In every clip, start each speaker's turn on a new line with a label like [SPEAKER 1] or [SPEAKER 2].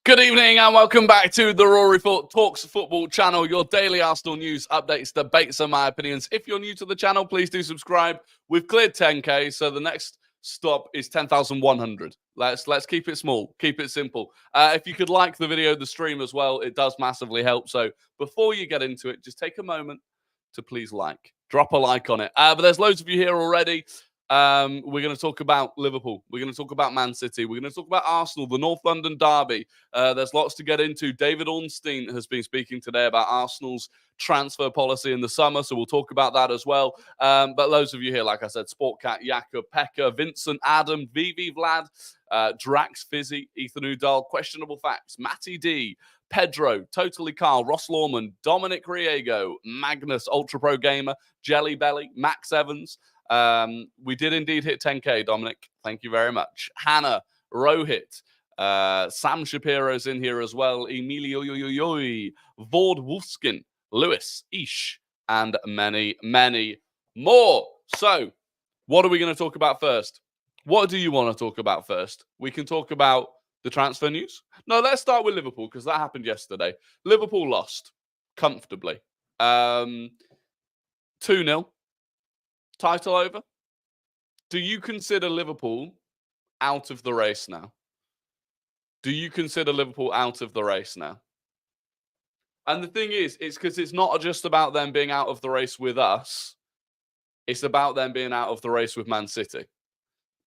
[SPEAKER 1] Good evening and welcome back to the Rory Talks Football channel, your daily Arsenal news, updates, debates and my opinions. If you're new to the channel, please do subscribe. We've cleared 10k, so the next stop is 10,100. Let's keep it small, keep it simple. If you could like the video, the stream as well, it does massively help. So before you get into it, just take a moment to please drop a like on it. But there's loads of you here already. We're going to talk about Liverpool. We're going to talk about Man City. We're going to talk about Arsenal, the North London derby. There's lots to get into. David Ornstein has been speaking today about Arsenal's transfer policy in the summer, so we'll talk about that as well. But loads of you here, like I said, Sportcat, Jakob, Pekka, Vincent, Adam, Vivi, Vlad, Drax, Fizzy, Ethan Udall, Questionable Facts, Matty D, Pedro, Totally Carl, Ross Lawman, Dominic Riego, Magnus, Ultra Pro Gamer, Jelly Belly, Max Evans. We did indeed hit 10k, Dominic. Thank you very much. Hannah, Rohit, Sam Shapiro's in here as well. Emilio Vord Wolfskin, Lewis, Ish, and many, many more. So, what are we going to talk about first? What do you want to talk about first? We can talk about the transfer news. No, let's start with Liverpool because that happened yesterday. Liverpool lost comfortably. 2-0. Title over. Do you consider Liverpool out of the race now? Do you consider Liverpool out of the race now? And the thing is, it's because it's not just about them being out of the race with us. It's about them being out of the race with Man City.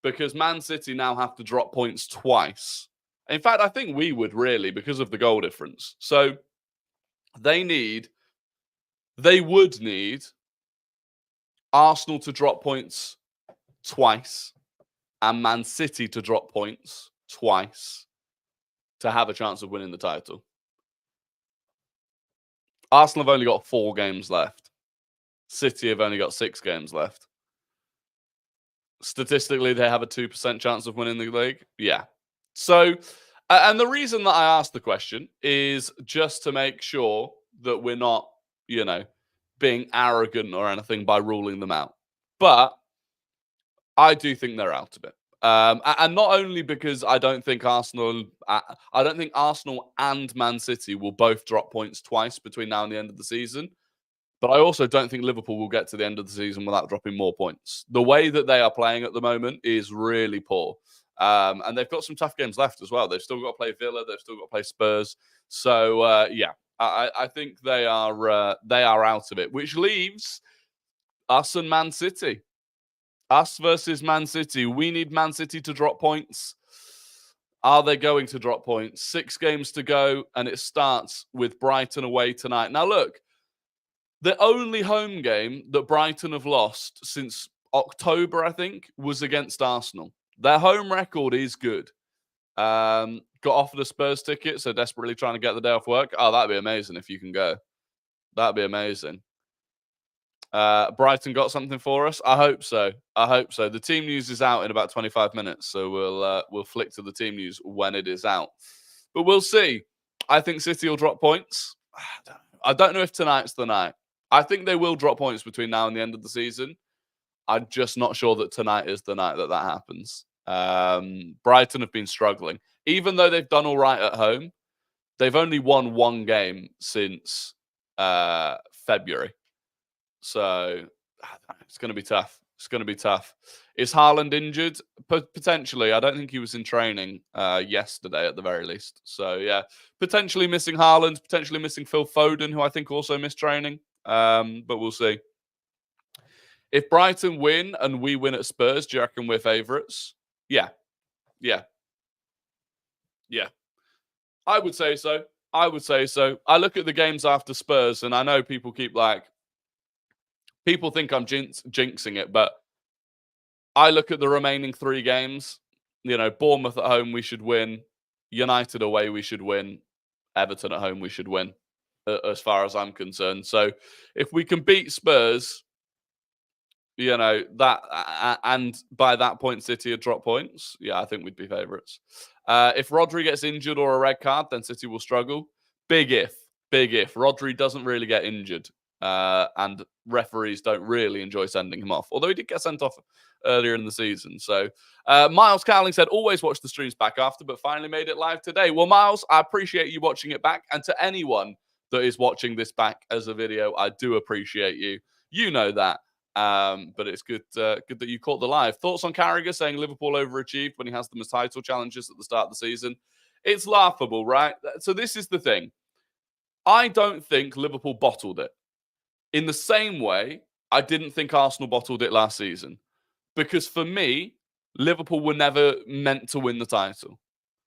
[SPEAKER 1] Because Man City now have to drop points twice. In fact, I think we would really because of the goal difference. So they would need Arsenal to drop points twice and Man City to drop points twice to have a chance of winning the title. Arsenal have only got 4 games left. City have only got 6 games left. Statistically, they have a 2% chance of winning the league. Yeah. So, and the reason that I asked the question is just to make sure that we're not, being arrogant or anything by ruling them out. But I do think they're out of it. And not only because I don't think Arsenal and Man City will both drop points twice between now and the end of the season, but I also don't think Liverpool will get to the end of the season without dropping more points. The way that they are playing at the moment is really poor. And they've got some tough games left as well. They've still got to play Villa. They've still got to play Spurs. So, yeah. I think they are out of it, which leaves us and Man City. Us versus Man City. We need Man City to drop points. Are they going to drop points? 6 games to go, and it starts with Brighton away tonight. Now, look, the only home game that Brighton have lost since October, I think, was against Arsenal. Their home record is good. Got offered a Spurs ticket, so desperately trying to get the day off work. Oh, that'd be amazing if you can go. That'd be amazing. Brighton got something for us? I hope so. The team news is out in about 25 minutes, so we'll flick to the team news when it is out. But we'll see. I think City will drop points. I don't know if tonight's the night. I think they will drop points between now and the end of the season. I'm just not sure that tonight is the night that happens. Brighton have been struggling. Even though they've done all right at home, they've only won 1 game since February. So it's going to be tough. Is Haaland injured? Potentially. I don't think he was in training yesterday at the very least. So, yeah, potentially missing Haaland, potentially missing Phil Foden, who I think also missed training. But we'll see. If Brighton win and we win at Spurs, do you reckon we're favourites? Yeah. I would say so. I look at the games after Spurs, and I know people think I'm jinxing it, but I look at the remaining 3 games. Bournemouth at home, we should win. United away, we should win. Everton at home, we should win, as far as I'm concerned. So if we can beat Spurs, that, and by that point, City would drop points. Yeah, I think we'd be favourites. If Rodri gets injured or a red card, then City will struggle. Big if. Rodri doesn't really get injured. and referees don't really enjoy sending him off, although he did get sent off earlier in the season. So Miles Cowling said, always watch the streams back after, but finally made it live today. Well, Miles, I appreciate you watching it back. And to anyone that is watching this back as a video, I do appreciate you. You know that. But it's good that you caught the live. Thoughts on Carragher saying Liverpool overachieved when he has them as title challenges at the start of the season? It's laughable, right? So this is the thing. I don't think Liverpool bottled it. In the same way, I didn't think Arsenal bottled it last season. Because for me, Liverpool were never meant to win the title.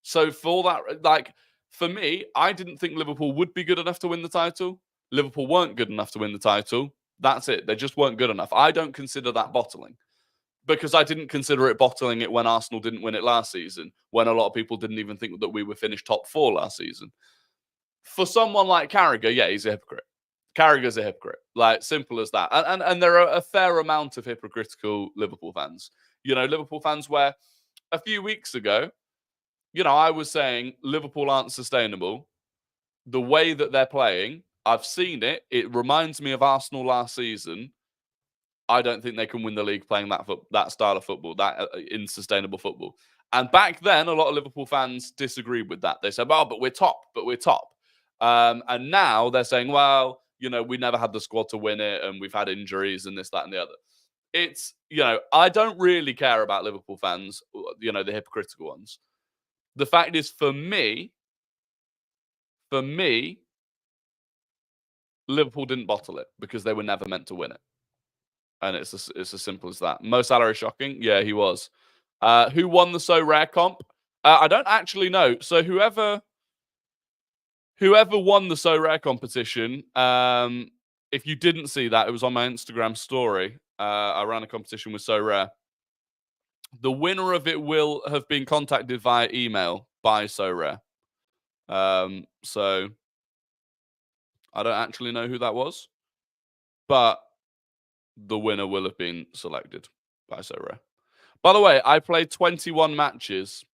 [SPEAKER 1] So for that, like, for me, I didn't think Liverpool would be good enough to win the title. Liverpool weren't good enough to win the title. That's it. They just weren't good enough. I don't consider that bottling. Because I didn't consider it bottling it when Arsenal didn't win it last season, when a lot of people didn't even think that we were finished top 4 last season. For someone like Carragher, yeah, he's a hypocrite. Carragher's a hypocrite. Like, simple as that. And there are a fair amount of hypocritical Liverpool fans. You know, Liverpool fans where a few weeks ago, you know, I was saying Liverpool aren't sustainable. The way that they're playing, I've seen it. It reminds me of Arsenal last season. I don't think they can win the league playing that style of football, that unsustainable football. And back then, a lot of Liverpool fans disagreed with that. They said, well, but we're top. And now they're saying, well, you know, we never had the squad to win it and we've had injuries and this, that, and the other. It's, you know, I don't really care about Liverpool fans, you know, the hypocritical ones. The fact is, for me, Liverpool didn't bottle it because they were never meant to win it. And it's as simple as that. Mo Salah is shocking. Yeah, he was. Who won the So Rare comp? I don't actually know. So whoever won the So Rare competition, if you didn't see that, it was on my Instagram story. I ran a competition with So Rare. The winner of it will have been contacted via email by So Rare. So I don't actually know who that was, but the winner will have been selected by So Rare. By the way, I played 21 matches.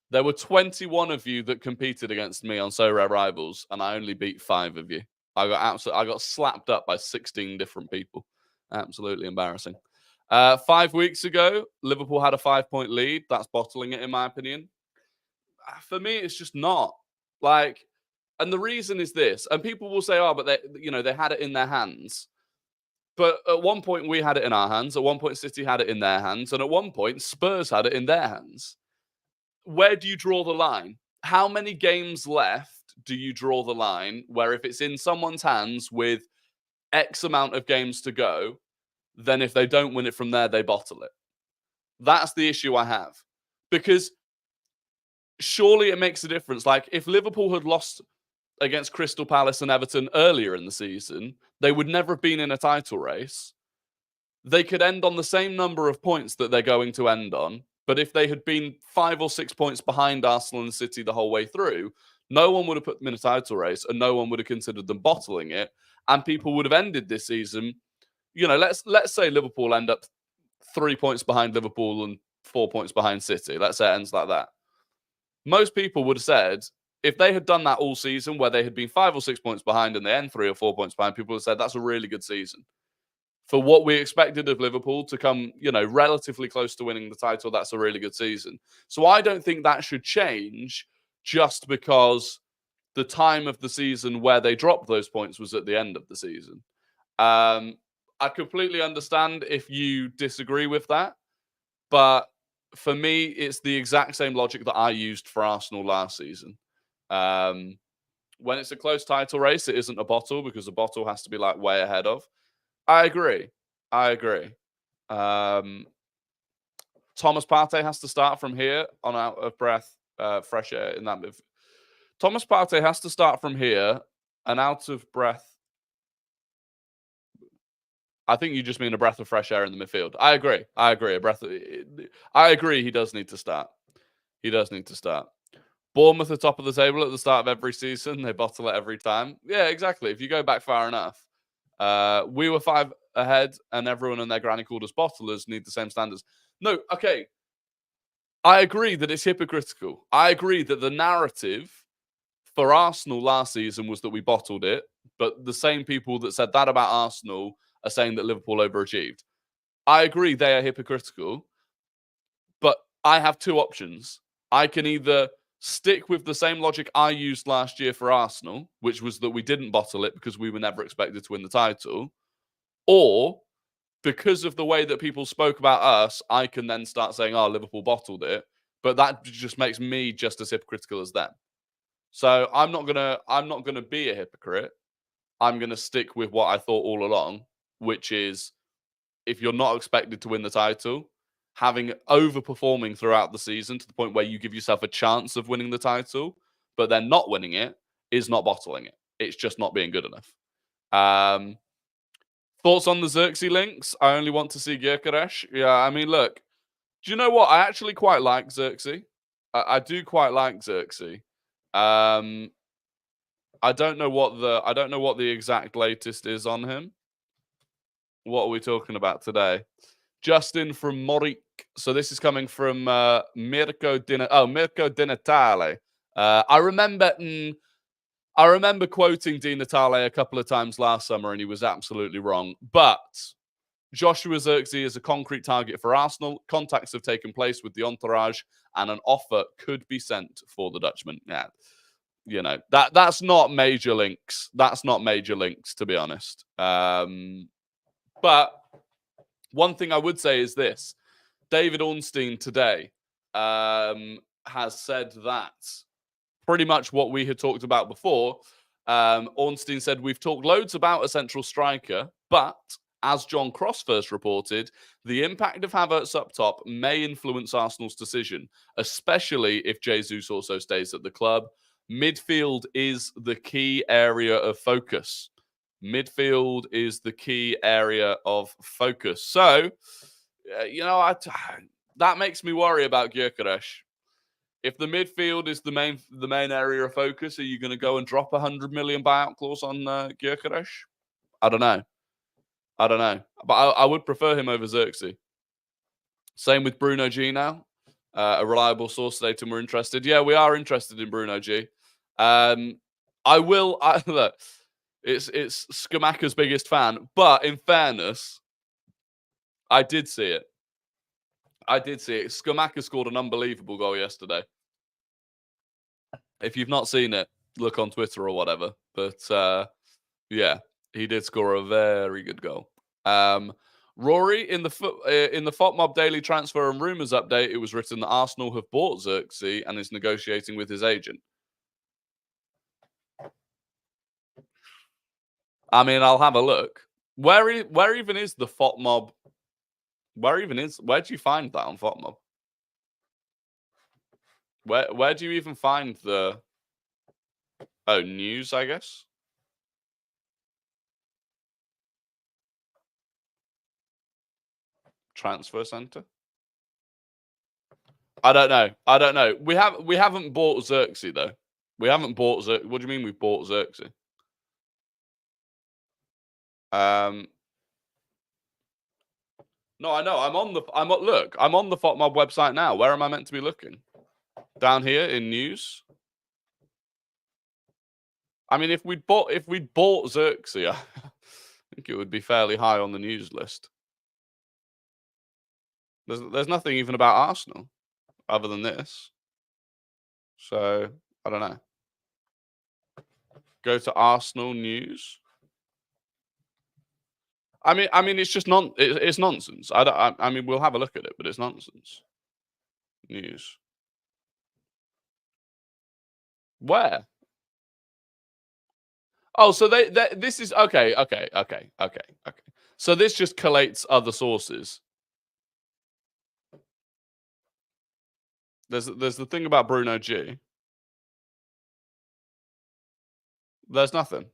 [SPEAKER 1] There were 21 of you that competed against me on So Rare Rivals, and I only beat 5 of you. I got slapped up by 16 different people. Absolutely embarrassing. 5 weeks ago, Liverpool had a 5-point lead. That's bottling it, in my opinion. For me, it's just not. Like, and the reason is this, and people will say, oh, but they had it in their hands. But at one point, we had it in our hands. At one point, City had it in their hands. And at one point, Spurs had it in their hands. Where do you draw the line? How many games left do you draw the line where if it's in someone's hands with X amount of games to go, then if they don't win it from there, they bottle it? That's the issue I have. Because surely it makes a difference. Like, if Liverpool had lost against Crystal Palace and Everton earlier in the season, they would never have been in a title race. They could end on the same number of points that they're going to end on. But if they had been 5 or 6 points behind Arsenal and City the whole way through, no one would have put them in a title race and no one would have considered them bottling it. And people would have ended this season. You know, let's say Liverpool end up 3 points behind Liverpool and 4 points behind City. Let's say it ends like that. Most people would have said, if they had done that all season where they had been 5 or 6 points behind and they end 3 or 4 points behind, people would have said that's a really good season. For what we expected of Liverpool to come, you know, relatively close to winning the title, that's a really good season. So I don't think that should change just because the time of the season where they dropped those points was at the end of the season. I completely understand if you disagree with that, but for me, it's the exact same logic that I used for Arsenal last season. When it's a close title race, it isn't a bottle because a bottle has to be like way ahead of. I agree. Thomas Partey has to start from here on out of breath, fresh air in that move. Thomas Partey has to start from here and out of breath. I think you just mean a breath of fresh air in the midfield. I agree. I agree. He does need to start. Bournemouth are top of the table at the start of every season. They bottle it every time. Yeah, exactly. If you go back far enough. We were 5 ahead, and everyone and their granny called us bottlers need the same standards. No, okay. I agree that it's hypocritical. I agree that the narrative for Arsenal last season was that we bottled it But the same people that said that about Arsenal are saying that Liverpool overachieved. I agree they are hypocritical, but I have two options. I can either stick with the same logic I used last year for Arsenal, which was that we didn't bottle it because we were never expected to win the title, or because of the way that people spoke about us, I can then start saying, "Oh, Liverpool bottled it," but that just makes me just as hypocritical as them. So I'm not gonna be a hypocrite. I'm gonna stick with what I thought all along, which is if you're not expected to win the title, having overperforming throughout the season to the point where you give yourself a chance of winning the title, but then not winning it is not bottling it. It's just not being good enough. Um, Thoughts on the Xerxes links? I only want to see Gyökeres. Yeah, I mean, look, do you know what? I actually quite like Xerxes. I do quite like Xerxes. Um, I don't know what the exact latest is on him. What are we talking about today? Justin from Morik. So this is coming from Mirko Di Natale. I remember quoting Di Natale a couple of times last summer, and he was absolutely wrong. But Joshua Xerxes is a concrete target for Arsenal. Contacts have taken place with the entourage, and an offer could be sent for the Dutchman. Yeah, you know that's not major links. That's not major links, to be honest. But one thing I would say is this: David Ornstein today has said that pretty much what we had talked about before. Ornstein said, "We've talked loads about a central striker, but as John Cross first reported, the impact of Havertz up top may influence Arsenal's decision, especially if Jesus also stays at the club. Midfield is the key area of focus." Midfield is the key area of focus. So, that makes me worry about Gyökeres. If the midfield is the main area of focus, are you going to go and drop a 100 million buyout clause on Gyökeres? I don't know. But I would prefer him over Xerxes. Same with Bruno G now. A reliable source stating we're interested. Yeah, we are interested in Bruno G. Look, it's Skamaka's biggest fan, but in fairness, I did see it. Skamaka scored an unbelievable goal yesterday. If you've not seen it, look on Twitter or whatever. But yeah, he did score a very good goal. Rory, in the FOTMob Daily Transfer and Rumours update, it was written that Arsenal have bought Xerxes and is negotiating with his agent. I mean, I'll have a look. Where even is the FOTMob? Where do you find that on FOTMob? Where do you even find the news, I guess? Transfer Center? I don't know. We haven't bought Xerxes though. We haven't bought Xerxes. What do you mean we've bought Xerxes? No, I know. I'm on the FOTMob website now. Where am I meant to be looking? Down here in news. I mean, if we'd bought Xerxes, I think it would be fairly high on the news list. There's nothing even about Arsenal other than this. So I don't know. Go to Arsenal news. I mean, it's just it's nonsense. I mean, we'll have a look at it, but it's nonsense. News. Where? Oh, so this is okay. So this just collates other sources. There's the thing about Bruno G. There's nothing.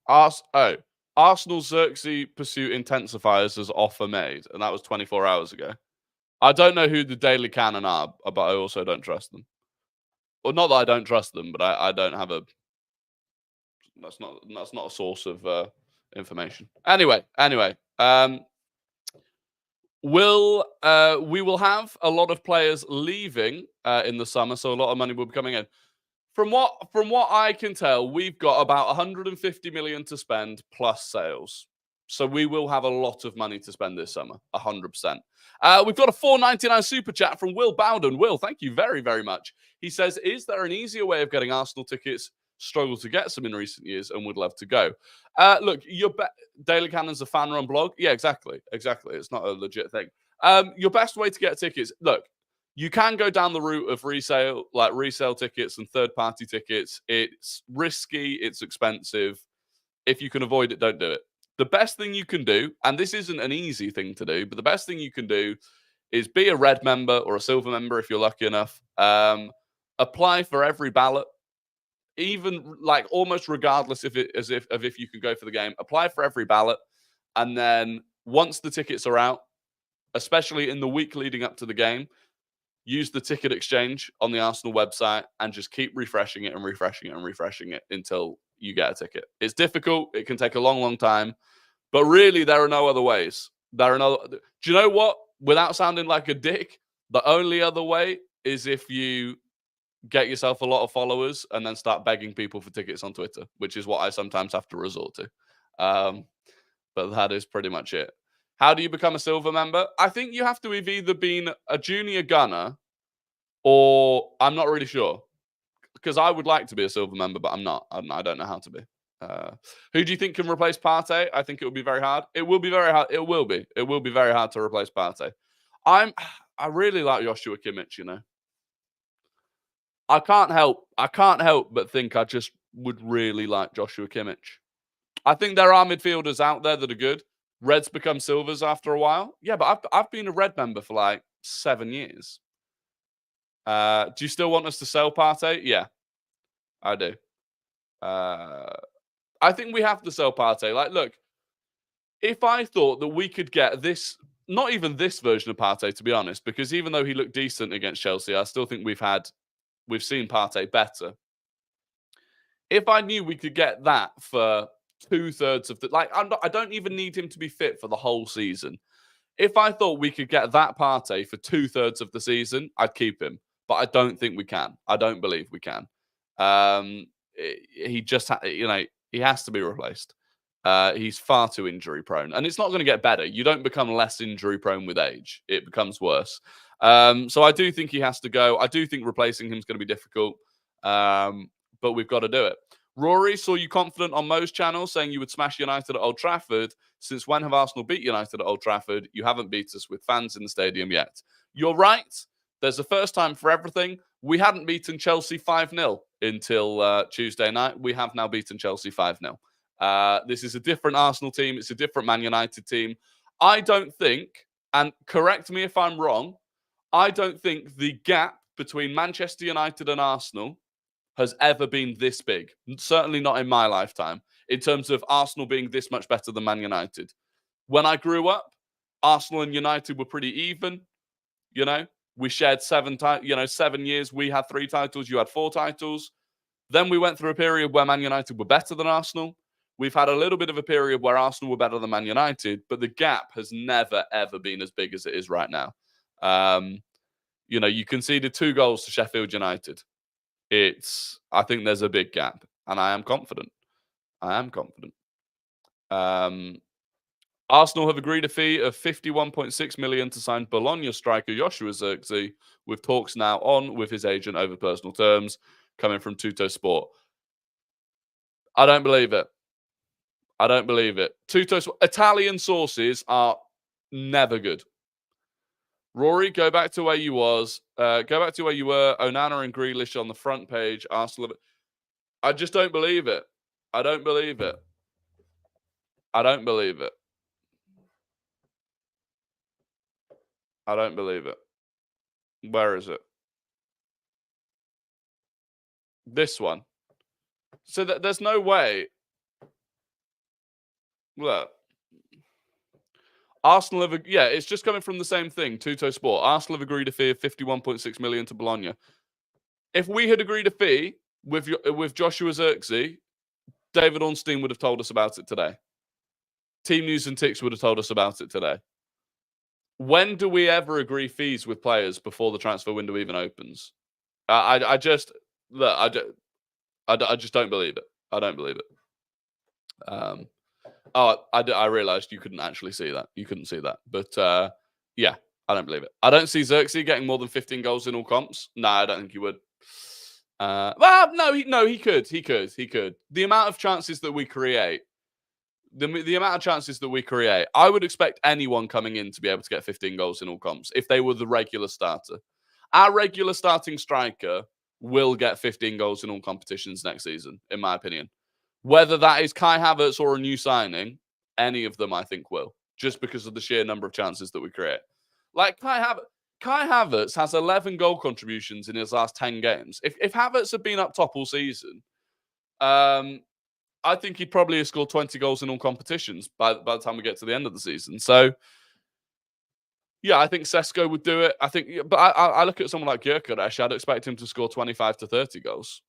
[SPEAKER 1] Arsenal Xerxes pursuit intensifiers as offer made, and that was 24 hours ago. I don't know who the Daily Cannon are, but I also don't trust them. Well, not that I don't trust them, but I don't have a. That's not a source of information. Anyway, we will have a lot of players leaving in the summer, so a lot of money will be coming in. From what I can tell, we've got about 150 million to spend plus sales. So we will have a lot of money to spend this summer, 100%. We've got a 4.99 super chat from Will Bowden. Will, thank you very, very much. He says, is there an easier way of getting Arsenal tickets? Struggled to get some in recent years and would love to go. Look, Daily Cannon's a fan-run blog. Yeah, exactly. It's not a legit thing. Your best way to get tickets, look, you can go down the route of resale tickets and third-party tickets. It's risky. It's expensive. If you can avoid it, don't do it. The best thing you can do, and this isn't an easy thing to do, but the best thing you can do is be a red member or a silver member if you're lucky enough. Apply for every ballot, even like almost regardless if you can go for the game. Apply for every ballot, and then once the tickets are out, especially in the week leading up to the game, use the ticket exchange on the Arsenal website and just keep refreshing it and refreshing it and refreshing it until you get a ticket. It's difficult. It can take a long, long time. But really, there are no other ways. Do you know what? Without sounding like a dick, the only other way is if you get yourself a lot of followers and then start begging people for tickets on Twitter, which is what I sometimes have to resort to. But that is pretty much it. How do you become a silver member? I think you have to have either been a junior gunner or I'm not really sure. Because I would like to be a silver member, but I'm not. I don't know how to be. Who do you think can replace Partey? I think it will be very hard. It will be very hard. It will be. It will be very hard to replace Partey. I really like Joshua Kimmich, you know. I can't help but think I just would really like Joshua Kimmich. I think there are midfielders out there that are good. Reds become silvers after a while. Yeah, but I've been a red member for like 7 years. Do you still want us to sell Partey? Yeah, I do. I think we have to sell Partey. Like, look, if I thought that we could get this, not even this version of Partey, to be honest, because even though he looked decent against Chelsea, I still think we've seen Partey better. If I knew we could get that for 2/3 of the, I don't even need him to be fit for the whole season. If I thought we could get that Partey for 2/3 of the season, I'd keep him. But I don't think we can. I don't believe we can. He just, he has to be replaced. He's far too injury prone, and it's not going to get better. You don't become less injury prone with age; it becomes worse. So I do think he has to go. I do think replacing him is going to be difficult, but we've got to do it. Rory, saw you confident on Mo's channel saying you would smash United at Old Trafford. Since when have Arsenal beat United at Old Trafford? You haven't beat us with fans in the stadium yet. You're right. There's a first time for everything. We hadn't beaten Chelsea 5-0 until Tuesday night. We have now beaten Chelsea 5-0. This is a different Arsenal team. It's a different Man United team. I don't think, and correct me if I'm wrong, I don't think the gap between Manchester United and Arsenal has ever been this big. Certainly not in my lifetime, in terms of Arsenal being this much better than Man United. When I grew up, Arsenal and United were pretty even. You know, we shared 7 years. We had 3 titles. You had 4 titles. Then we went through a period where Man United were better than Arsenal. We've had a little bit of a period where Arsenal were better than Man United, but the gap has never, ever been as big as it is right now. You conceded 2 goals to Sheffield United. I think there's a big gap, and I am confident. Arsenal have agreed a fee of 51.6 million to sign Bologna striker Joshua Zirkzee, with talks now on with his agent over personal terms, coming from Tutto Sport. I don't believe it. Italian sources are never good. Rory, go back to where you was. Go back to where you were. Onana and Grealish on the front page. Arsenal. I just don't believe it. I don't believe it. Where is it? This one. So there's no way. Look. Arsenal have, it's just coming from the same thing, Tutto Sport. Arsenal have agreed a fee of 51.6 million to Bologna. If we had agreed a fee with Joshua Zirkzee, David Ornstein would have told us about it today. Team News and Ticks would have told us about it today. When do we ever agree fees with players before the transfer window even opens? I just don't believe it. I don't believe it. I realized you couldn't actually see that. You couldn't see that. But yeah, I don't believe it. I don't see Xerxes getting more than 15 goals in all comps. No, I don't think he would. Well, no, he could. He could. The amount of chances that we create, the amount of chances that we create, I would expect anyone coming in to be able to get 15 goals in all comps if they were the regular starter. Our regular starting striker will get 15 goals in all competitions next season, in my opinion. Whether that is Kai Havertz or a new signing, any of them I think will, just because of the sheer number of chances that we create. Like Kai Havertz has 11 goal contributions in his last 10 games. If Havertz had been up top all season, I think he'd probably have scored 20 goals in all competitions by the time we get to the end of the season. So, yeah, I think Sesko would do it. But I look at someone like Gyökeres. I'd expect him to score 25 to 30 goals.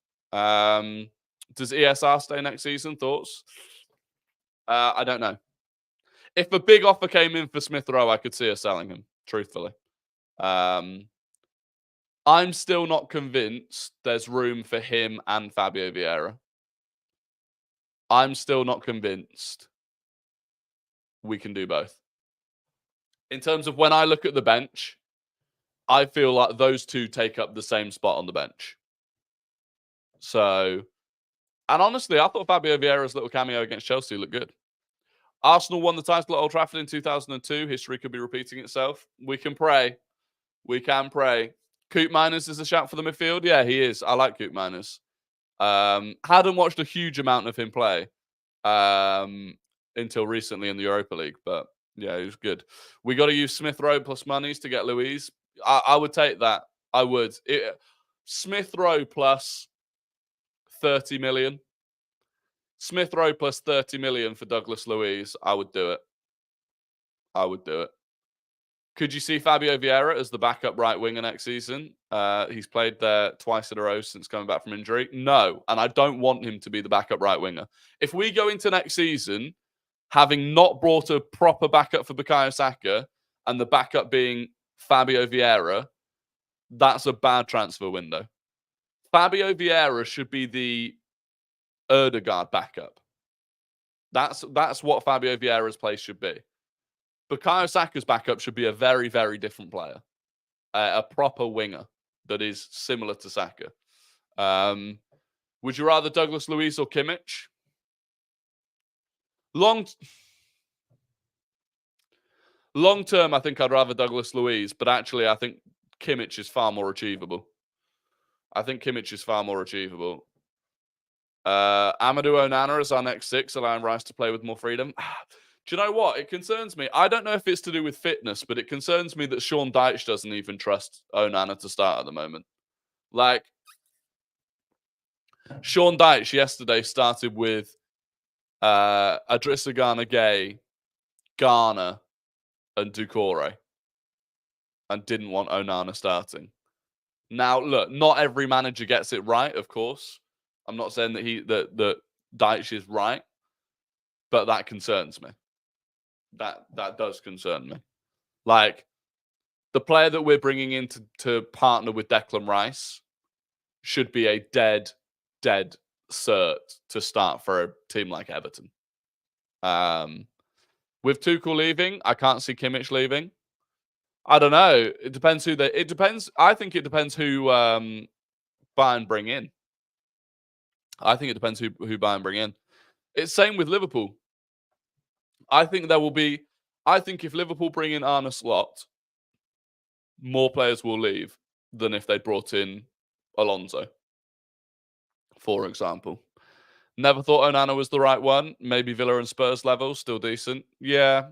[SPEAKER 1] Does ESR stay next season? Thoughts? I don't know. If a big offer came in for Smith Rowe, I could see us selling him, truthfully. I'm still not convinced there's room for him and Fabio Vieira. I'm still not convinced we can do both. In terms of when I look at the bench, I feel like those two take up the same spot on the bench. So, and honestly, I thought Fabio Vieira's little cameo against Chelsea looked good. Arsenal won the title at Old Trafford in 2002. History could be repeating itself. We can pray. We can pray. Coop Miners is a shout for the midfield. Yeah, he is. I like Coop Miners. Hadn't watched a huge amount of him play until recently in the Europa League, but yeah, he was good. We got to use Smith Rowe plus monies to get Louise. I would take that. I would. Smith Rowe plus 30 million. Smith Rowe plus 30 million for Douglas Luiz. I would do it. I would do it. Could you see Fabio Vieira as the backup right winger next season? He's played there twice in a row since coming back from injury. No, and I don't want him to be the backup right winger. If we go into next season having not brought a proper backup for Bukayo Saka and the backup being Fabio Vieira, that's a bad transfer window. Fabio Vieira should be the Erdegaard backup. That's what Fabio Vieira's place should be. Bukayo Saka's backup should be a very, very different player. A proper winger that is similar to Saka. Would you rather Douglas Luiz or Kimmich? Long term, I think I'd rather Douglas Luiz, but actually I think Kimmich is far more achievable. Amadou Onana is our next 6, allowing Rice to play with more freedom. Do you know what? It concerns me. I don't know if it's to do with fitness, but it concerns me that Sean Dyche doesn't even trust Onana to start at the moment. Like, Sean Dyche yesterday started with Adrissa Gana-Gueye, Garner, and Doucouré, and didn't want Onana starting. Now, look, not every manager gets it right, of course. I'm not saying that Dyche is right, but that concerns me. That does concern me. Like, the player that we're bringing in to partner with Declan Rice should be a dead cert to start for a team like Everton. With Tuchel leaving, I can't see Kimmich leaving. I don't know. It depends who it depends. I think it depends who Bayern bring in. I think it depends who Bayern bring in. It's same with Liverpool. I think if Liverpool bring in Arne Slot, more players will leave than if they brought in Alonso, for example. Never thought Onana was the right one. Maybe Villa and Spurs level, still decent. Yeah,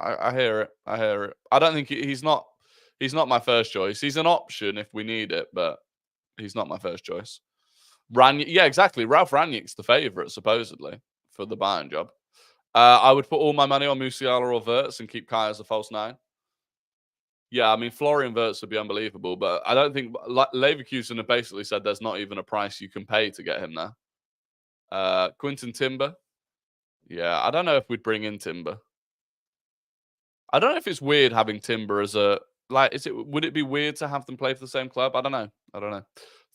[SPEAKER 1] I hear it. I don't think he's not my first choice. He's an option if we need it, but he's not my first choice. Yeah, exactly. Ralph Rangnick's the favourite, supposedly, for the Bayern job. I would put all my money on Musiala or Wirtz and keep Kai as a false 9. Yeah, I mean, Florian Wirtz would be unbelievable, but I don't think... Leverkusen have basically said there's not even a price you can pay to get him there. Quinton Timber. Yeah, I don't know if we'd bring in Timber. I don't know if it's weird having Timber as a... Would it be weird to have them play for the same club? I don't know.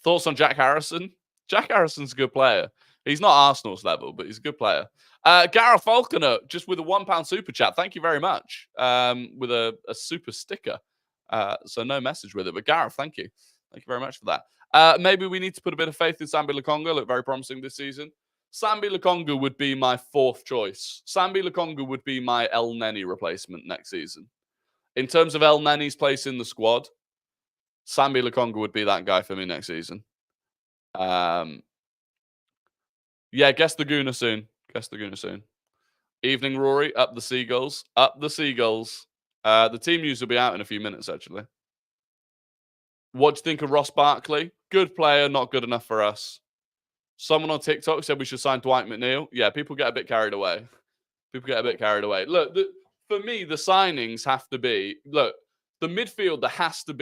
[SPEAKER 1] Thoughts on Jack Harrison? Jack Harrison's a good player. He's not Arsenal's level, but he's a good player. Gareth Falconer, just with a £1 super chat. Thank you very much. With a super sticker. So no message with it. But Gareth, thank you. Thank you very much for that. Maybe we need to put a bit of faith in Sambi Lokonga. Look very promising this season. Sambi Lokonga would be my fourth choice. Sambi Lokonga would be my El Neni replacement next season. In terms of El Neni's place in the squad, Sambi Lokonga would be that guy for me next season. Yeah, guess the gooner soon. Guess the gooner soon. Evening, Rory. Up the Seagulls. Up the Seagulls. The team news will be out in a few minutes, actually. What do you think of Ross Barkley? Good player, not good enough for us. Someone on TikTok said we should sign Dwight McNeil. Yeah, people get a bit carried away. Look, for me, the signings have to be... Look, the midfield, it has to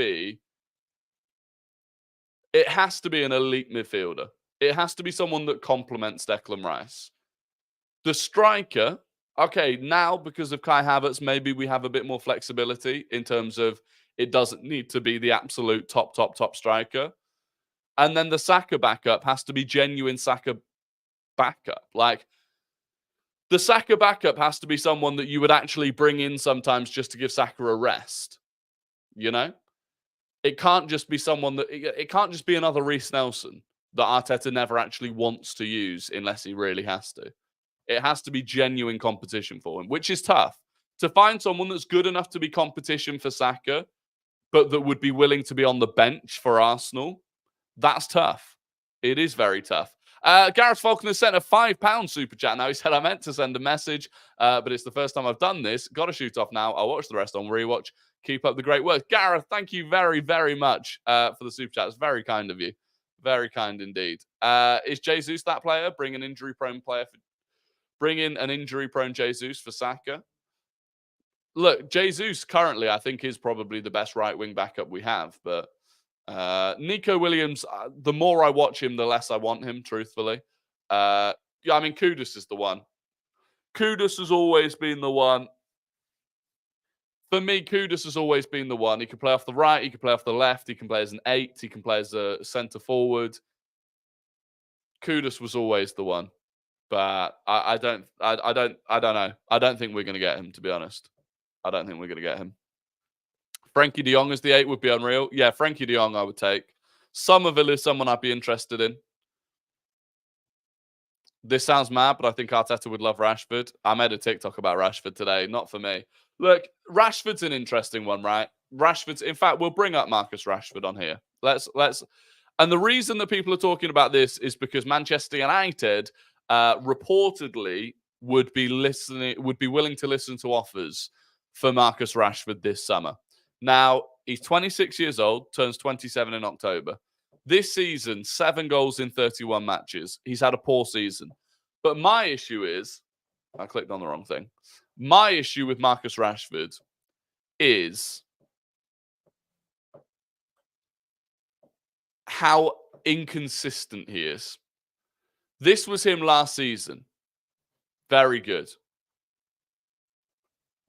[SPEAKER 1] be an elite midfielder. It has to be someone that complements Declan Rice. The striker, okay, now because of Kai Havertz, maybe we have a bit more flexibility in terms of it doesn't need to be the absolute top striker. And then the Saka backup has to be genuine Saka backup. Like, the Saka backup has to be someone that you would actually bring in sometimes just to give Saka a rest. You know? It can't just be someone that... It can't just be another Reece Nelson that Arteta never actually wants to use unless he really has to. It has to be genuine competition for him, which is tough. To find someone that's good enough to be competition for Saka, but that would be willing to be on the bench for Arsenal, that's tough. It is very tough. Gareth Falconer sent a £5 super chat. Now, he said, I meant to send a message, but it's the first time I've done this. Got to shoot off now. I'll watch the rest on rewatch. Keep up the great work. Gareth, thank you very, very much for the super chat. It's very kind of you. Very kind indeed. Is Jesus that player? Bring an injury-prone Jesus for Saka. Look, Jesus currently, I think, is probably the best right-wing backup we have. But Nico Williams, the more I watch him, the less I want him, truthfully. Yeah, I mean, Kudus is the one. Kudus has always been the one. For me, Kudus has always been the one. He can play off the right. He can play off the left. He can play as an 8. He can play as a centre-forward. Kudus was always the one. But I don't know. I don't think we're going to get him, to be honest. I don't think we're going to get him. Frankie de Jong as the 8 would be unreal. Yeah, Frankie de Jong I would take. Somerville is someone I'd be interested in. This sounds mad, but I think Arteta would love Rashford. I made a TikTok about Rashford today. Not for me. Look, Rashford's an interesting one, right? In fact, we'll bring up Marcus Rashford on here. Let's. And the reason that people are talking about this is because Manchester United reportedly would be willing to listen to offers for Marcus Rashford this summer. Now, he's 26 years old, turns 27 in October. This season, 7 goals in 31 matches. He's had a poor season. But my issue is, I clicked on the wrong thing. My issue with Marcus Rashford is how inconsistent he is. This was him last season. Very good.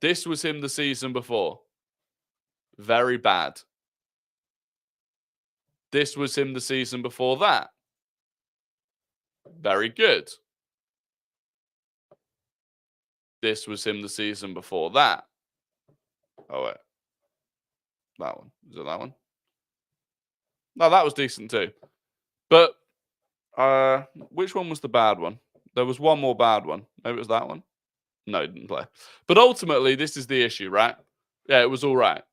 [SPEAKER 1] This was him the season before. Very bad. This was him the season before that. Very good. This was him the season before that. Oh, wait. That one. Is it that one? No, that was decent too. But which one was the bad one? There was one more bad one. Maybe it was that one. No, he didn't play. But ultimately, this is the issue, right? Yeah, it was all right.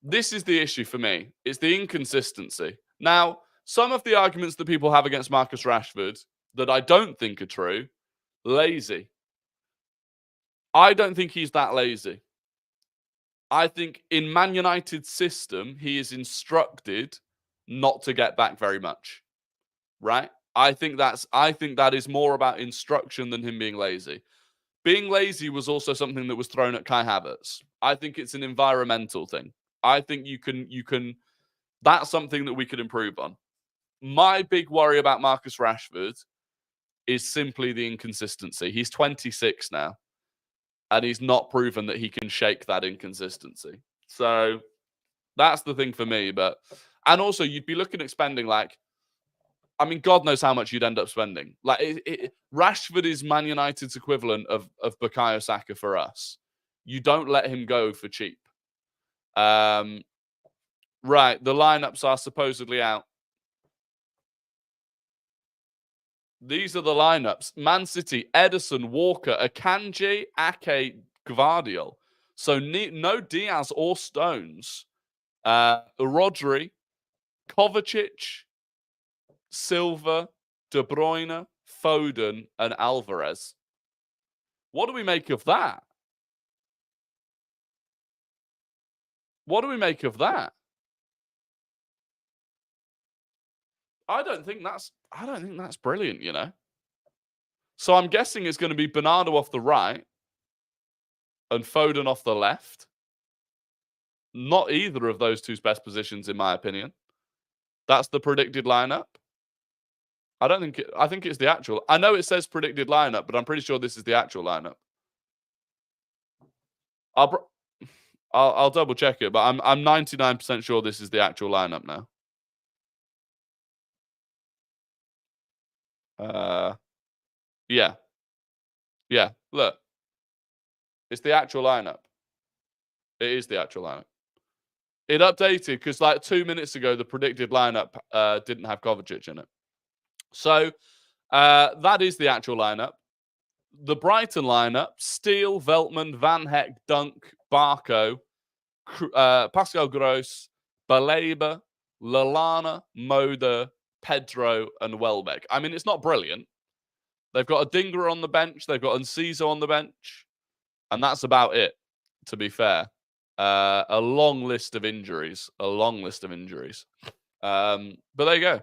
[SPEAKER 1] This is the issue for me. It's the inconsistency. Now, some of the arguments that people have against Marcus Rashford that I don't think are true, lazy. I don't think he's that lazy. I think in Man United's system, he is instructed not to get back very much. Right? I think that is more about instruction than him being lazy. Being lazy was also something that was thrown at Kai Havertz. I think it's an environmental thing. I think you can that's something that we could improve on. My big worry about Marcus Rashford is simply the inconsistency. He's 26 now, and he's not proven that he can shake that inconsistency. So that's the thing for me. And also, you'd be looking at spending like, I mean, God knows how much you'd end up spending. Like, Rashford is Man United's equivalent of Bukayo Saka for us. You don't let him go for cheap. Right, the lineups are supposedly out. These are the lineups. Man City, Ederson, Walker, Akanji, Ake, Gvardiol. So no Diaz or Stones. Rodri, Kovacic, Silva, De Bruyne, Foden, and Alvarez. What do we make of that? What do we make of that? I don't think that's brilliant, you know. So I'm guessing it's going to be Bernardo off the right and Foden off the left. Not either of those two's best positions, in my opinion. That's the predicted lineup. I think it's the actual. I know it says predicted lineup, but I'm pretty sure this is the actual lineup. I'll double check it, but I'm 99% sure this is the actual lineup now. Yeah. Look, it's the actual lineup. It is the actual lineup. It updated because like 2 minutes ago, the predicted lineup didn't have Kovacic in it. So that is the actual lineup. The Brighton lineup: Steele, Veltman, Van Heck, Dunk, Barco, Pascal Gross, Baleba, Lallana, Moda, Pedro, and Welbeck. I mean, it's not brilliant. They've got a Dinger on the bench. They've got Enciso on the bench. And that's about it, to be fair. A long list of injuries. But there you go.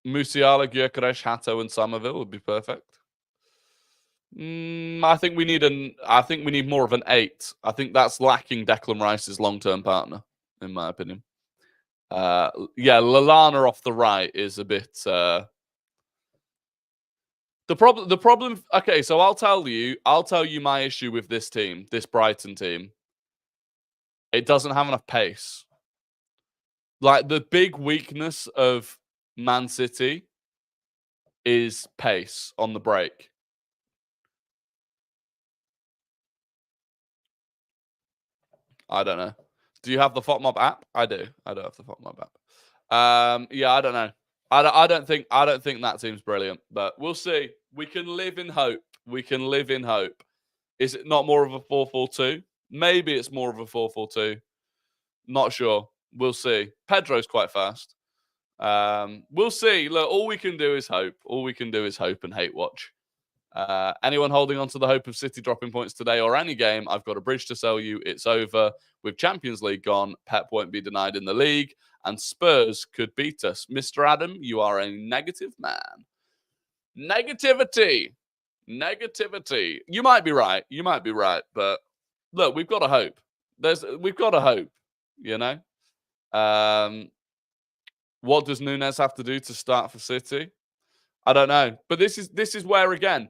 [SPEAKER 1] Musiala, Gyökeres, Hato, and Somerville would be perfect. I think we need more of an 8. I think that's lacking Declan Rice's long-term partner, in my opinion. Lallana off the right is a bit. The problem. Okay, so I'll tell you my issue with this team, this Brighton team. It doesn't have enough pace. Like, the big weakness of Man City is pace on the break. I don't know. Do you have the FOTMob app? I do. I do have the FOTMob app. I don't know. I don't think that seems brilliant, but we'll see. We can live in hope. Is it not more of a 4-4-2? Maybe it's more of a 4-4-2. Not sure. We'll see. Pedro's quite fast. We'll see. Look, all we can do is hope. And hate watch. Anyone holding on to the hope of City dropping points today or any game, I've got a bridge to sell you. It's over. With Champions League gone, Pep won't be denied in the league, and Spurs could beat us. Mr. Adam, you are a negative man. Negativity. You might be right. But look, we've got to hope. We've got to hope, you know? What does Núñez have to do to start for City? I don't know. But this is where, again,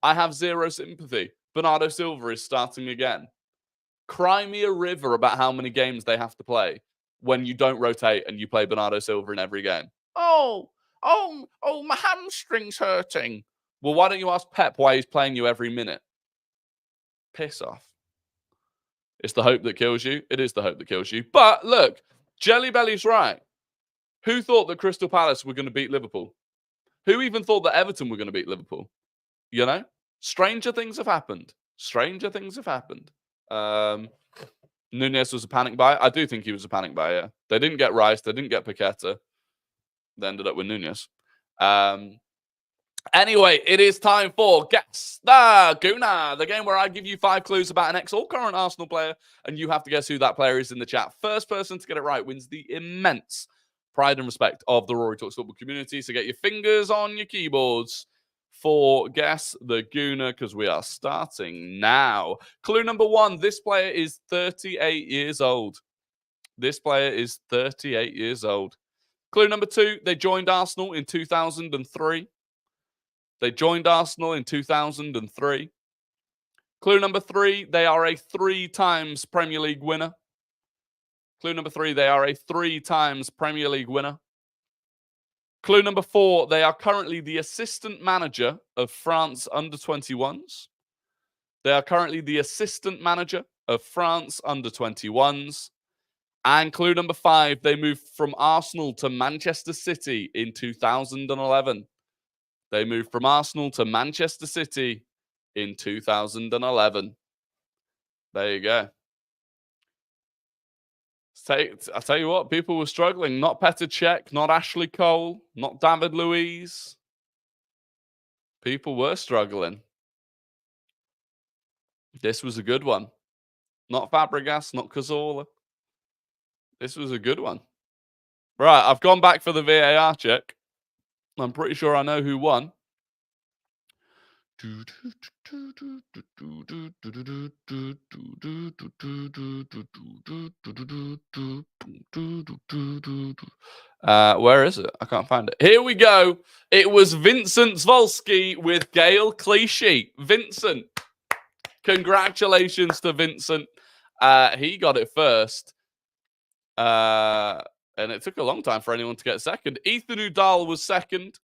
[SPEAKER 1] I have zero sympathy. Bernardo Silva is starting again. Cry me a river about how many games they have to play when you don't rotate and you play Bernardo Silva in every game. Oh, my hamstring's hurting. Well, why don't you ask Pep why he's playing you every minute? Piss off. It's the hope that kills you. It is the hope that kills you. But look, Jelly Belly's right. Who thought that Crystal Palace were going to beat Liverpool? Who even thought that Everton were going to beat Liverpool? You know? Stranger things have happened. Núñez was a panic buy. I do think he was a panic buy, yeah. They didn't get Rice. They didn't get Paqueta. They ended up with Núñez. Anyway, it is time for Guess the Gooner, the game where I give you 5 clues about an ex or current Arsenal player, and you have to guess who that player is in the chat. First person to get it right wins the immense pride and respect of the Rory Talks Football community. So get your fingers on your keyboards for Guess the Gooner, because we are starting now. Clue number 1, this player is 38 years old. Clue number 2, they joined Arsenal in 2003. Clue Clue number 3, they are a 3 times Premier League winner. Clue number 3, they are a 3 times Premier League winner. Clue number 4, they are currently the assistant manager of France under-21s. They are currently the assistant manager of France under-21s. And clue number 5, they moved from Arsenal to Manchester City in 2011. They moved from Arsenal to Manchester City in 2011. There you go. I tell you what, people were struggling. Not Petr Cech, not Ashley Cole, not David Luiz. People were struggling. This was a good one. Not Fabregas, not Cazorla. This was a good one. Right, I've gone back for the VAR check. I'm pretty sure I know who won. Where is it? I can't find it. Here we go. It was Vincent Zvolsky with Gael Clichy. Vincent. Congratulations to Vincent. He got it first. And it took a long time for anyone to get second. Ethan Udall was second.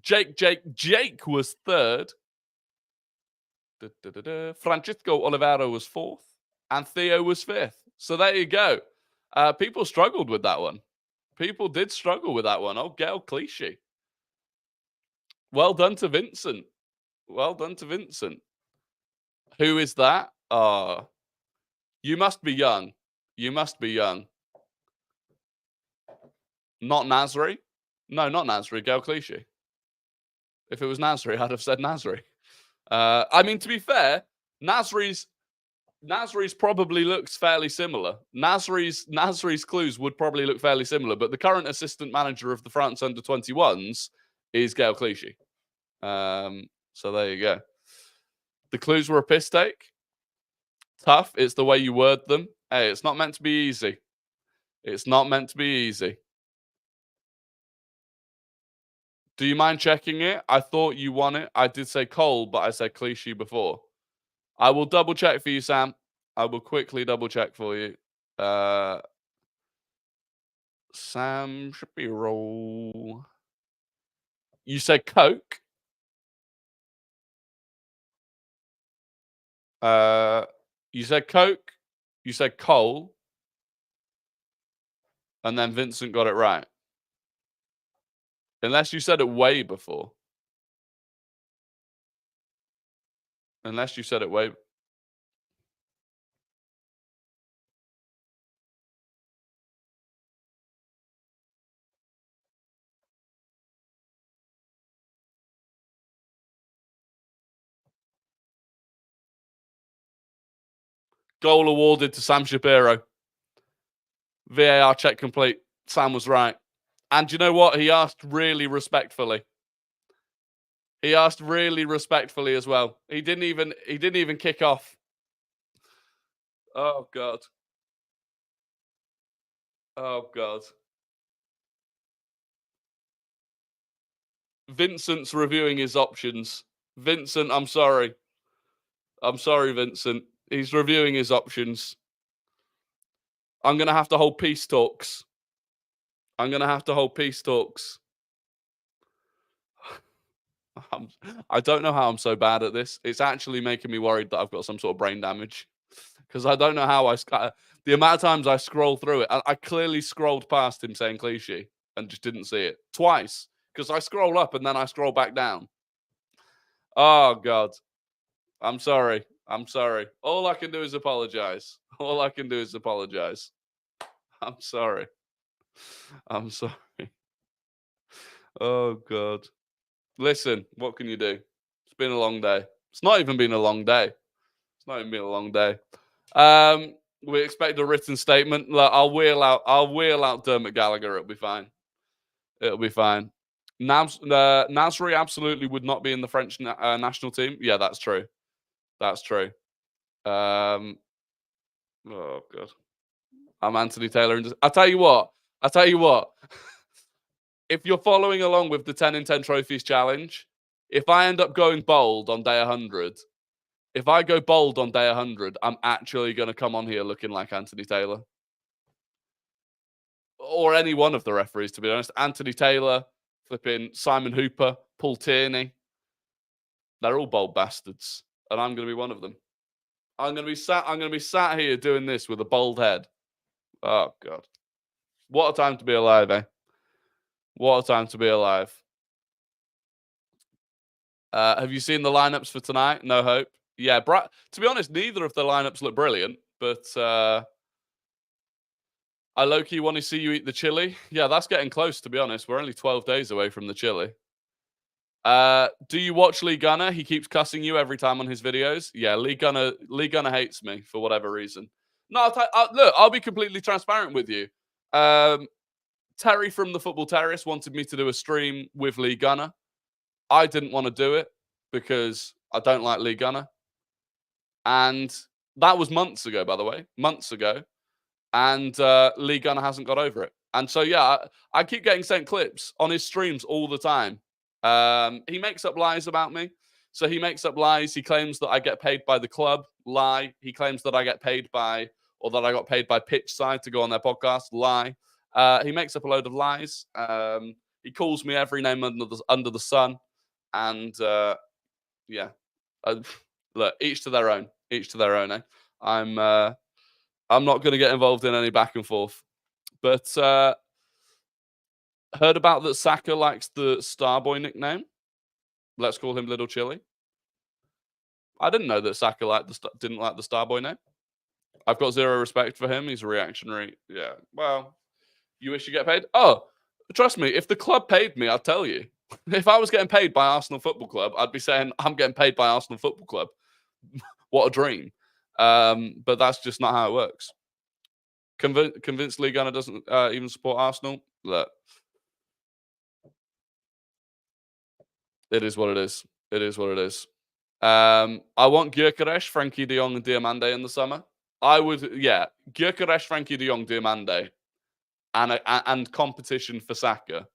[SPEAKER 1] Jake was third. Francisco Oliveira was fourth. And Theo was fifth. So there you go. People struggled with that one. People did struggle with that one. Oh, Gael Clichy. Well done to Vincent. Well done to Vincent. Who is that? You must be young. You must be young. Not Nasri? No, not Nasri. Gael Clichy. If it was Nasri, I'd have said Nasri. I mean, to be fair, Nasri's probably looks fairly similar. Nasri's clues would probably look fairly similar, but the current assistant manager of the France under-21s is Gael Clichy. So there you go. The clues were a piss take. Tough. It's the way you word them. Hey, it's not meant to be easy. It's not meant to be easy. Do you mind checking it? I thought you won it. I did say Cole, but I said Clichy before. I will double check for you, Sam. I will quickly double check for you. Sam Shapiro. You said Coke. You said Coke. You said Cole. And then Vincent got it right. Unless you said it way before. Unless you said it way... Goal awarded to Sam Shapiro. VAR check complete. Sam was right. And you know what? He asked really respectfully. He asked really respectfully as well. He didn't even kick off. Oh God. Oh God. Vincent's reviewing his options. Vincent, I'm sorry. I'm sorry, Vincent. He's reviewing his options. I'm going to have to hold peace talks. I'm going to have to hold peace talks. I don't know how I'm so bad at this. It's actually making me worried that I've got some sort of brain damage. Because I don't know how the amount of times I scroll through it. I clearly scrolled past him saying Clichy and just didn't see it. Twice. Because I scroll up and then I scroll back down. Oh, God. I'm sorry. I'm sorry. All I can do is apologize. All I can do is apologize. I'm sorry. I'm sorry. Oh, God. Listen, what can you do? It's been a long day. It's not even been a long day. It's not even been a long day. We expect a written statement. Look, I'll wheel out Dermot Gallagher. It'll be fine. It'll be fine. Nasri absolutely would not be in the French national team. Yeah, that's true. That's true. Oh God. I'm Anthony Taylor. And I'll tell you what. If you're following along with the 10 in 10 trophies challenge, if I end up going bold on day 100, if I go bold on day 100, I'm actually going to come on here looking like Anthony Taylor. Or any one of the referees, to be honest. Anthony Taylor, flipping Simon Hooper, Paul Tierney. They're all bold bastards. And I'm going to be one of them. I'm going to be sat here doing this with a bald head. Oh, God. What a time to be alive, eh? What a time to be alive. Have you seen the lineups for tonight? No hope. Yeah, to be honest, neither of the lineups look brilliant, but I low-key want to see you eat the chili. Yeah, that's getting close, to be honest. We're only 12 days away from the chili. Do you watch Lee Gunner? He keeps cussing you every time on his videos. Yeah, Lee Gunner hates me for whatever reason. No, look, I'll be completely transparent with you. Terry from the Football Terrace wanted me to do a stream with Lee Gunner. I didn't want to do it because I don't like Lee Gunner. And that was months ago, by the way. Months ago. And Lee Gunner hasn't got over it. And so, yeah, I keep getting sent clips on his streams all the time. He makes up lies about me. So he makes up lies. He claims that I get paid by the club. Lie. He claims that I get paid by, or that I got paid by Pitchside to go on their podcast. Lie. He makes up a load of lies. He calls me every name under the sun. And yeah, look, each to their own. Each to their own. Eh? I'm not going to get involved in any back and forth. But heard about that Saka likes the Starboy nickname. Let's call him Little Chili. I didn't know that Saka didn't like the Starboy name. I've got zero respect for him. He's a reactionary. Yeah. Well, you wish you get paid? Oh, trust me. If the club paid me, I'll tell you. If I was getting paid by Arsenal Football Club, I'd be saying I'm getting paid by Arsenal Football Club. What a dream. But that's just not how it works. Convinced Lee Gunner doesn't even support Arsenal. Look, it is what it is. It is what it is. I want Gyökeres, Frankie de Jong, and Diamande in the summer. I would, yeah, Gyökeres, Frankie de Jong, Diamande, and competition for Saka.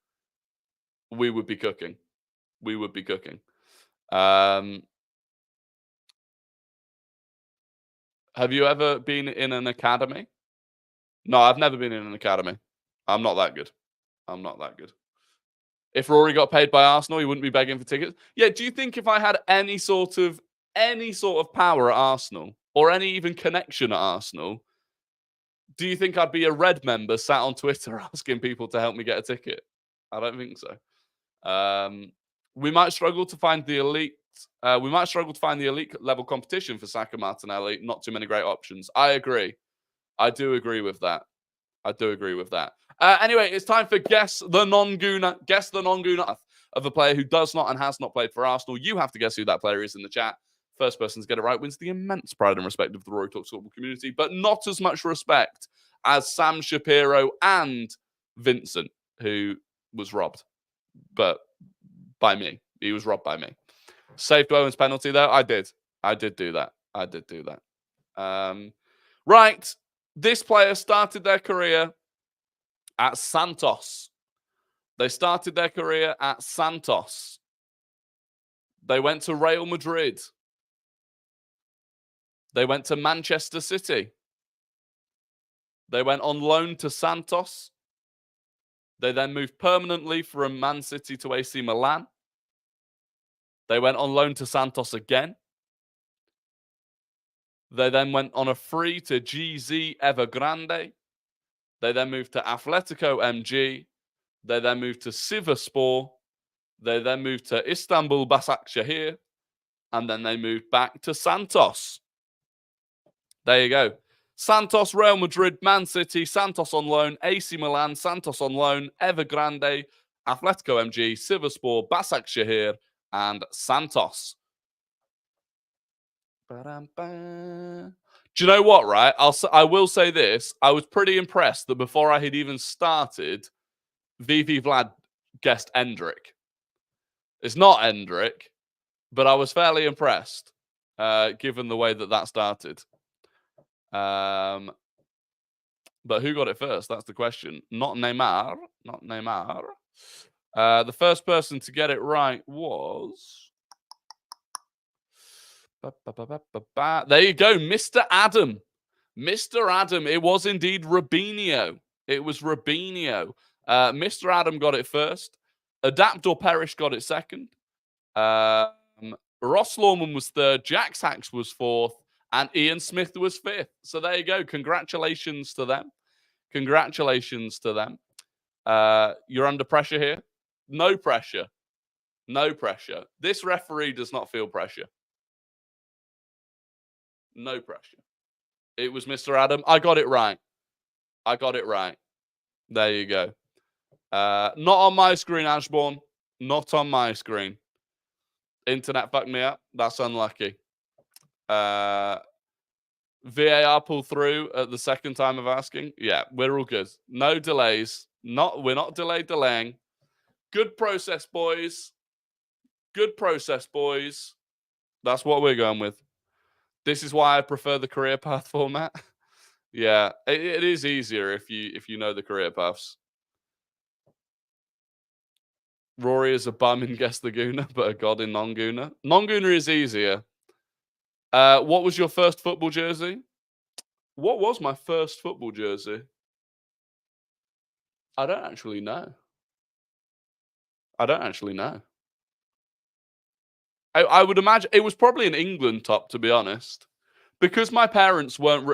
[SPEAKER 1] We would be cooking. We would be cooking. Have you ever been in an academy? No, I've never been in an academy. I'm not that good. I'm not that good. If Rory got paid by Arsenal, he wouldn't be begging for tickets. Yeah, do you think if I had any sort of power at Arsenal or any even connection at Arsenal, do you think I'd be a Red member sat on Twitter asking people to help me get a ticket? I don't think so. We might struggle to find the elite. We might struggle to find the elite level competition for Saka, Martinelli. Not too many great options. I agree. I do agree with that. I do agree with that. Anyway, it's time for Guess the Non-Gooner. Guess the Non-Gooner of a player who does not and has not played for Arsenal. You have to guess who that player is in the chat. First person to get it right wins the immense pride and respect of the Rory Talks Football community, but not as much respect as Sam Shapiro and Vincent, who was robbed. But by me. He was robbed by me. Saved Bowen's penalty, though. I did do that. I did do that. Right. This player started their career at Santos. They started their career at Santos. They went to Real Madrid. They went to Manchester City. They went on loan to Santos. They then moved permanently from Man City to AC Milan. They went on loan to Santos again. They then went on a free to GZ Evergrande. They then moved to Atletico MG. They then moved to Sivasspor. They then moved to Istanbul Başakşehir. And then they moved back to Santos. There you go. Santos, Real Madrid, Man City, Santos on loan, AC Milan, Santos on loan, Evergrande, Atletico MG, Sivasspor, Başakşehir, and Santos. Do you know what, right? I will say this. I was pretty impressed that before I had even started, VV Vlad guessed Endrick. It's not Endrick, but I was fairly impressed, given the way that started. But who got it first? That's the question. Not Neymar. Not Neymar. The first person to get it right was There you go, Mr. Adam. Mr. Adam. It was indeed Robinho. It was Robinho. Mr. Adam got it first. Adapt or Perish got it second. Ross Lawman was third. Jack Sachs was fourth. And Ian Smith was fifth. So there you go. Congratulations to them. Congratulations to them. You're under pressure here. No pressure. No pressure. This referee does not feel pressure. No pressure. It was Mr. Adam. I got it right. I got it right. There you go. Not on my screen, Ashbourne. Not on my screen. Internet fucked me up. That's unlucky. VAR pulled through at the second time of asking. Yeah, we're all good. No delays. We're not delaying. Good process, boys. Good process, boys. That's what we're going with. This is why I prefer the career path format. Yeah, it is easier if you know the career paths. Rory is a bum in Guess the Gooner, but a god in non-gooner. Non-gooner is easier. What was your first football jersey? What was my first football jersey? I don't actually know. I would imagine it was probably an England top, to be honest, because my parents weren't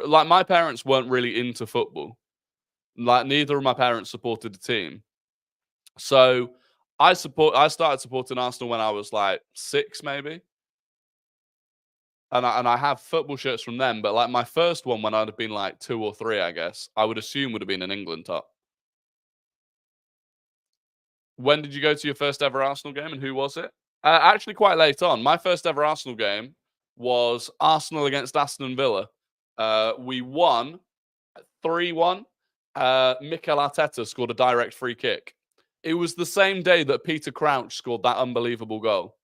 [SPEAKER 1] really into football. Like, neither of my parents supported the team, so I started supporting Arsenal when I was like 6, maybe, and I have football shirts from them. But like my first one, when I'd have been like 2 or 3, I guess I would assume would have been an England top. When did you go to your first ever Arsenal game, and who was it? Actually, quite late on. My first ever Arsenal game was Arsenal against Aston Villa. We won 3-1. Mikel Arteta scored a direct free kick. It was the same day that Peter Crouch scored that unbelievable goal.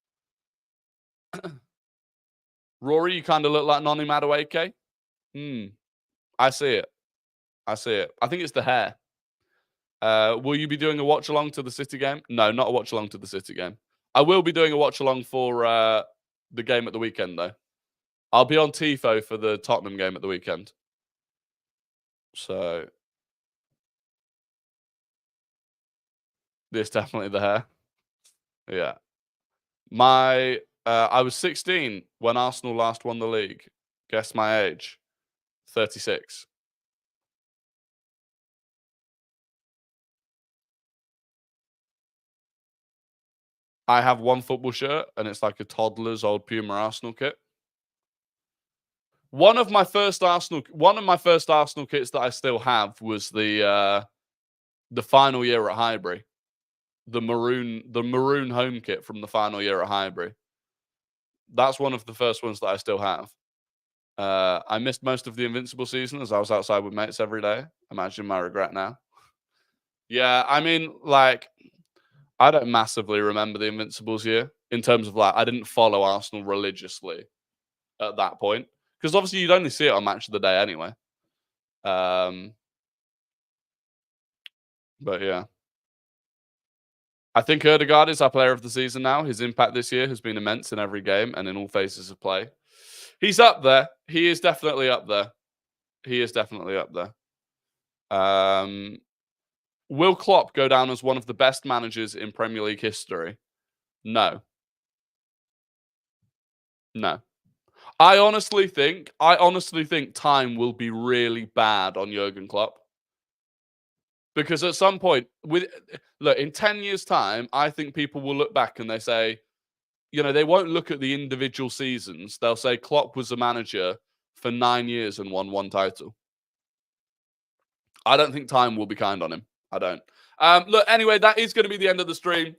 [SPEAKER 1] Rory, you kind of look like Noni Madueke. I see it. I think it's the hair. Will you be doing a watch along to the City game? No, not a watch along to the City game. I will be doing a watch along for the game at the weekend, though. I'll be on TIFO for the Tottenham game at the weekend. So this definitely the hair. Yeah. I was 16 when Arsenal last won the league. Guess my age. 36. I have one football shirt, and it's like a toddler's old Puma Arsenal kit. One of my first Arsenal kits that I still have was the final year at Highbury, the maroon home kit from the final year at Highbury. That's one of the first ones that I still have. I missed most of the Invincible season as I was outside with mates every day. Imagine my regret now. Yeah, I mean, like, I don't massively remember the Invincibles year in terms of, like, I didn't follow Arsenal religiously at that point, because obviously you'd only see it on Match of the Day anyway. But yeah, I think Ødegaard is our player of the season now. His impact this year has been immense in every game and in all phases of play. He's up there. He is definitely up there. Will Klopp go down as one of the best managers in Premier League history? No. I honestly think time will be really bad on Jurgen Klopp. Because at some point, in 10 years' time, I think people will look back and they say, they won't look at the individual seasons. They'll say Klopp was a manager for 9 years and won 1 title. I don't think time will be kind on him. I don't. Anyway, that is going to be the end of the stream.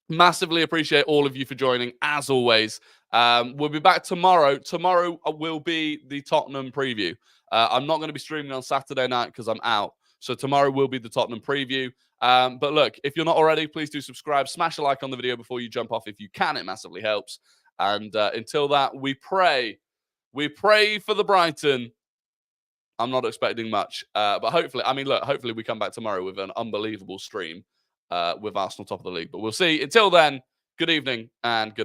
[SPEAKER 1] Massively appreciate all of you for joining, as always. We'll be back tomorrow. Tomorrow will be the Tottenham preview. I'm not going to be streaming on Saturday night because I'm out. So tomorrow will be the Tottenham preview. But look, if you're not already, please do subscribe. Smash a like on the video before you jump off if you can. It massively helps. And until that, we pray. We pray for the Brighton. I'm not expecting much. But hopefully we come back tomorrow with an unbelievable stream with Arsenal top of the league. But we'll see. Until then, good evening and good night.